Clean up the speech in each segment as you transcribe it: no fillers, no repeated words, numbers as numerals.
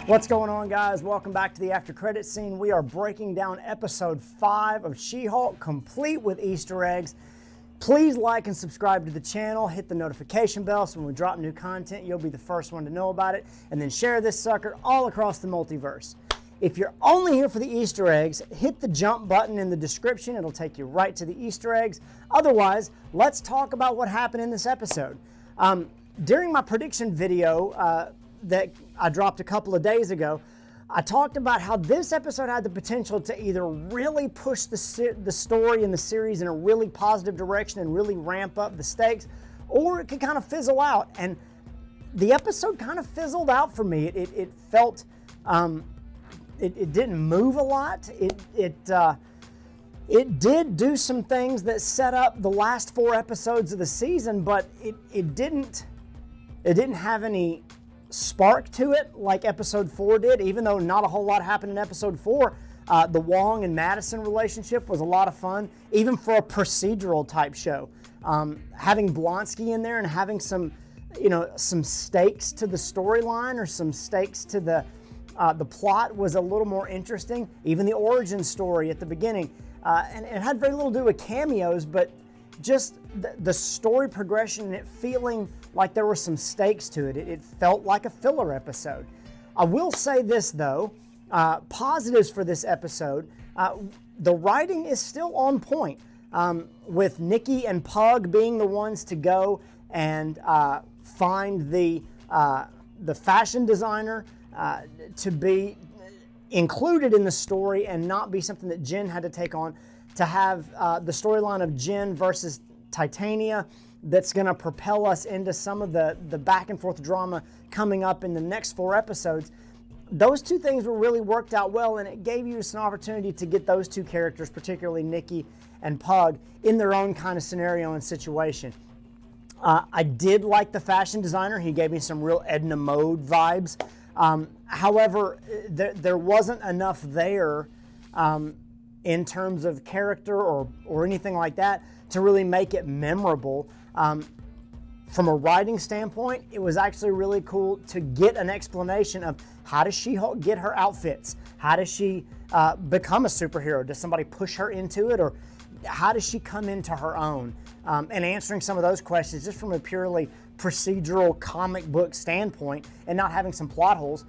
What's going on, guys? Welcome back to the after credits scene. We are breaking down episode 5 of She-Hulk, complete with Easter eggs. Please like and subscribe to the channel, hit the notification bell so when we drop new content, you'll be the first one to know about it, and then share this sucker all across the multiverse. If you're only here for the Easter eggs, hit the jump button in the description. It'll take you right to the Easter eggs. Otherwise, let's talk about what happened in this episode. During my prediction video that I dropped a couple of days ago, I talked about how this episode had the potential to either really push the story and the series in a really positive direction and really ramp up the stakes, or it could kind of fizzle out. And the episode kind of fizzled out for me. It felt, it didn't move a lot. It did do some things that set up the last 4 episodes of the season, but it didn't have any spark to it like episode 4 did, even though not a whole lot happened in episode 4. The Wong and Madison relationship was a lot of fun, even for a procedural type show. Having Blonsky in there and having some stakes to the storyline or some stakes to the plot was a little more interesting. Even the origin story at the beginning, and it had very little to do with cameos, but just the story progression and it feeling like there were some stakes to it. It felt like a filler episode. I will say this though, positives for this episode, the writing is still on point, with Nikki and Pug being the ones to go and find the fashion designer to be included in the story and not be something that Jen had to take on, to have the storyline of Jen versus Titania that's going to propel us into some of the back and forth drama coming up in the next 4 episodes. Those two things were really worked out well, and it gave you an opportunity to get those two characters, particularly Nikki and Pug, in their own kind of scenario and situation. I did like the fashion designer. He gave me some real Edna Mode vibes. However, there wasn't enough there in terms of character or anything like that to really make it memorable. From a writing standpoint, it was actually really cool to get an explanation of how does She-Hulk get her outfits? How does she become a superhero? Does somebody push her into it? Or how does she come into her own? And answering some of those questions just from a purely procedural comic book standpoint and not having some plot holes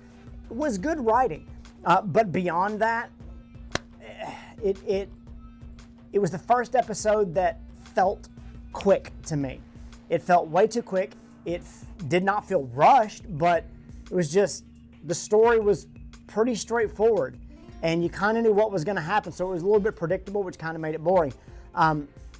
was good writing. But beyond that, it was the first episode that felt quick to me. It felt way too quick. It did not feel rushed, but it was just, the story was pretty straightforward and you kind of knew what was going to happen, so it was a little bit predictable, which kind of made it boring.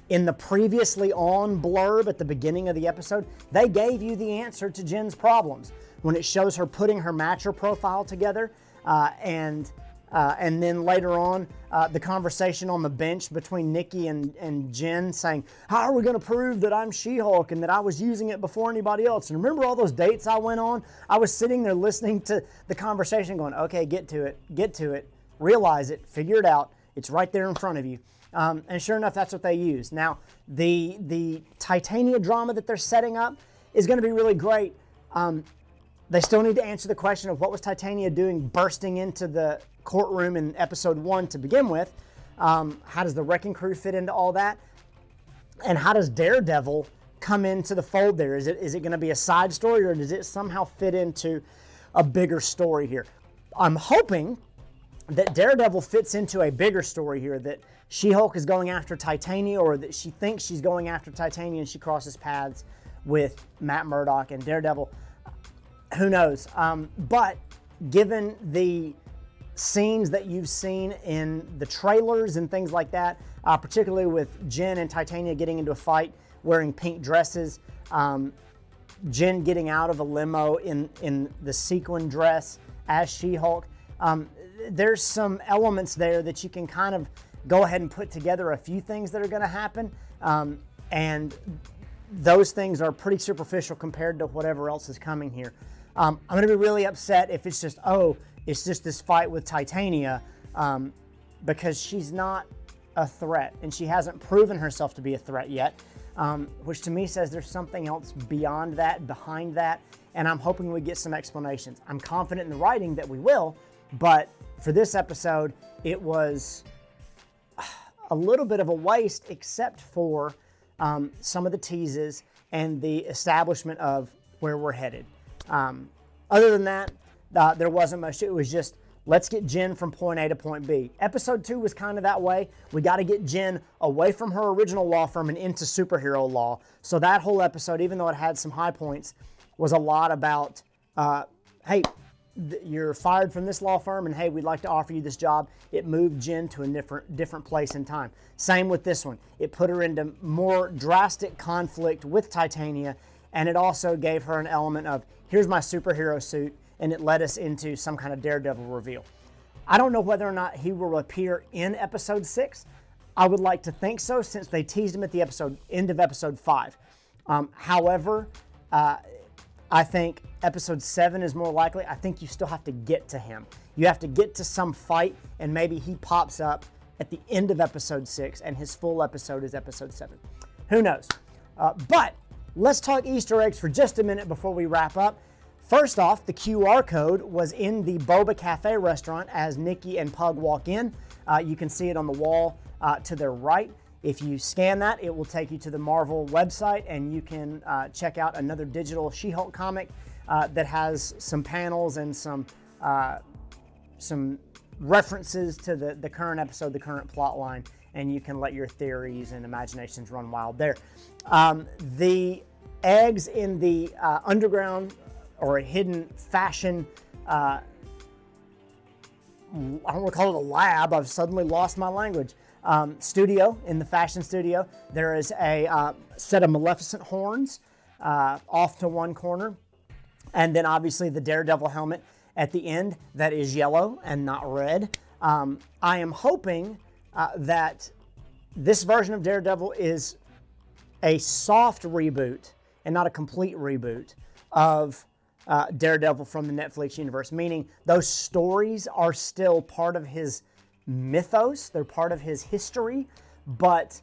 In the previously on blurb at the beginning of the episode, they gave you the answer to Jen's problems when it shows her putting her matcher profile together, and then later on, the conversation on the bench between Nikki and Jen saying, how are we going to prove that I'm She-Hulk and that I was using it before anybody else? And remember all those dates I went on? I was sitting there listening to the conversation going, okay, get to it, realize it, figure it out. It's right there in front of you. And sure enough, that's what they used. Now, the Titania drama that they're setting up is going to be really great. They still need to answer the question of what was Titania doing bursting into the courtroom in episode 1 to begin with. How does the Wrecking Crew fit into all that? And how does Daredevil come into the fold there? Is it going to be a side story, or does it somehow fit into a bigger story here? I'm hoping that Daredevil fits into a bigger story here, that She-Hulk is going after Titania, or that she thinks she's going after Titania and she crosses paths with Matt Murdock and Daredevil. Who knows? But given the scenes that you've seen in the trailers and things like that, particularly with Jen and Titania getting into a fight wearing pink dresses, Jen getting out of a limo in the sequin dress as She-Hulk, there's some elements there that you can kind of go ahead and put together a few things that are going to happen, and those things are pretty superficial compared to whatever else is coming here. I'm going to be really upset if it's just this fight with Titania, because she's not a threat and she hasn't proven herself to be a threat yet. which to me says there's something else beyond that, behind that, and I'm hoping we get some explanations. I'm confident in the writing that we will, but for this episode, it was a little bit of a waste, except for some of the teases and the establishment of where we're headed. Other than that, there wasn't much. It was just, let's get Jen from point A to point B. Episode 2 was kind of that way. We got to get Jen away from her original law firm and into superhero law. So that whole episode, even though it had some high points, was a lot about, hey, you're fired from this law firm, and hey, we'd like to offer you this job. It moved Jen to a different place in time. Same with this one. It put her into more drastic conflict with Titania, and it also gave her an element of, here's my superhero suit, and it led us into some kind of Daredevil reveal. I don't know whether or not he will appear in episode 6. I would like to think so, since they teased him at the end of episode 5. However, I think episode 7 is more likely. I think you still have to get to him. You have to get to some fight, and maybe he pops up at the end of episode 6, and his full episode is episode 7. Who knows? But let's talk Easter eggs for just a minute before we wrap up. First off, the QR code was in the Boba Cafe restaurant as Nikki and Pug walk in. You can see it on the wall to their right. If you scan that, it will take you to the Marvel website, and you can check out another digital She-Hulk comic that has some panels and some references to the current episode, the current plot line, and you can let your theories and imaginations run wild there. The eggs in the underground or a hidden fashion, I don't want to call it a lab, I've suddenly lost my language. Studio, in the fashion studio, there is a set of Maleficent horns off to one corner, and then obviously the Daredevil helmet at the end that is yellow and not red. I am hoping that this version of Daredevil is a soft reboot and not a complete reboot of Daredevil from the Netflix universe, meaning those stories are still part of his mythos, they're part of his history, but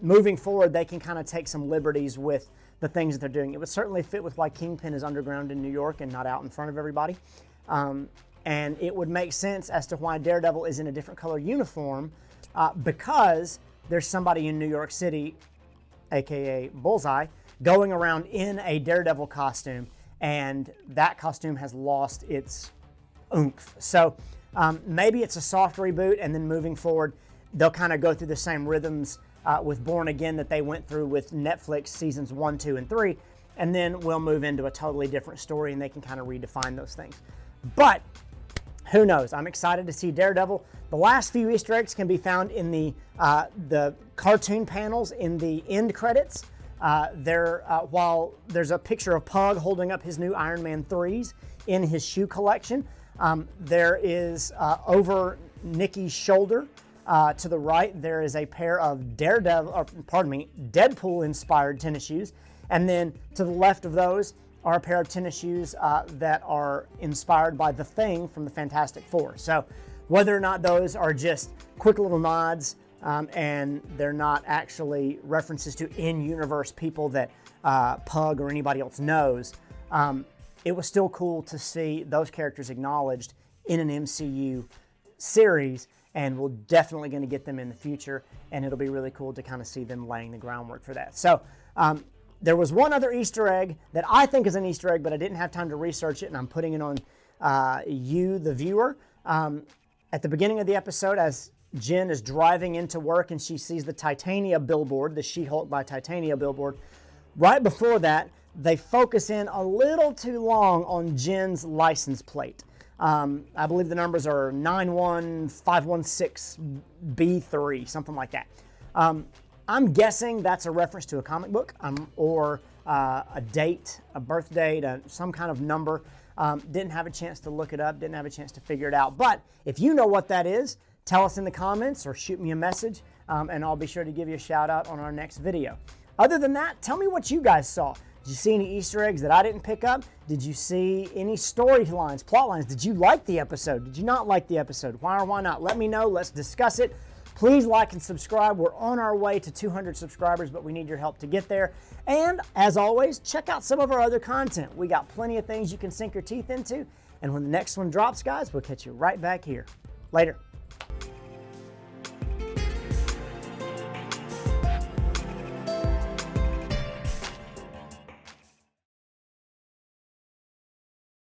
moving forward, they can kind of take some liberties with the things that they're doing. It would certainly fit with why Kingpin is underground in New York and not out in front of everybody. And it would make sense as to why Daredevil is in a different color uniform, because there's somebody in New York City, aka Bullseye, going around in a Daredevil costume, and that costume has lost its oomph. So maybe it's a soft reboot, and then moving forward, they'll kind of go through the same rhythms with Born Again that they went through with Netflix seasons 1, 2, and 3, and then we'll move into a totally different story, and they can kind of redefine those things. But who knows? I'm excited to see Daredevil. The last few Easter eggs can be found in the cartoon panels in the end credits. While there's a picture of Pug holding up his new Iron Man 3s in his shoe collection, there is over Nikki's shoulder to the right, there is a pair of Deadpool-inspired tennis shoes, and then to the left of those are a pair of tennis shoes that are inspired by The Thing from the Fantastic Four. So whether or not those are just quick little nods and they're not actually references to in-universe people that Pug or anybody else knows, it was still cool to see those characters acknowledged in an MCU series, and we're definitely going to get them in the future, and it'll be really cool to kind of see them laying the groundwork for that. So there was one other Easter egg that I think is an Easter egg, but I didn't have time to research it, and I'm putting it on you, the viewer. At the beginning of the episode, as Jen is driving into work and she sees the Titania billboard, the She-Hulk by Titania billboard, right before that, they focus in a little too long on Jen's license plate. I believe the numbers are 91516B3, something like that. I'm guessing that's a reference to a comic book or a date, a birth date, some kind of number. Didn't have a chance to look it up, didn't have a chance to figure it out. But if you know what that is, tell us in the comments or shoot me a message, and I'll be sure to give you a shout out on our next video. Other than that, tell me what you guys saw. Did you see any Easter eggs that I didn't pick up? Did you see any storylines, plot lines? Did you like the episode? Did you not like the episode? Why or why not? Let me know. Let's discuss it. Please like and subscribe. We're on our way to 200 subscribers, but we need your help to get there. And as always, check out some of our other content. We got plenty of things you can sink your teeth into. And when the next one drops, guys, we'll catch you right back here. Later.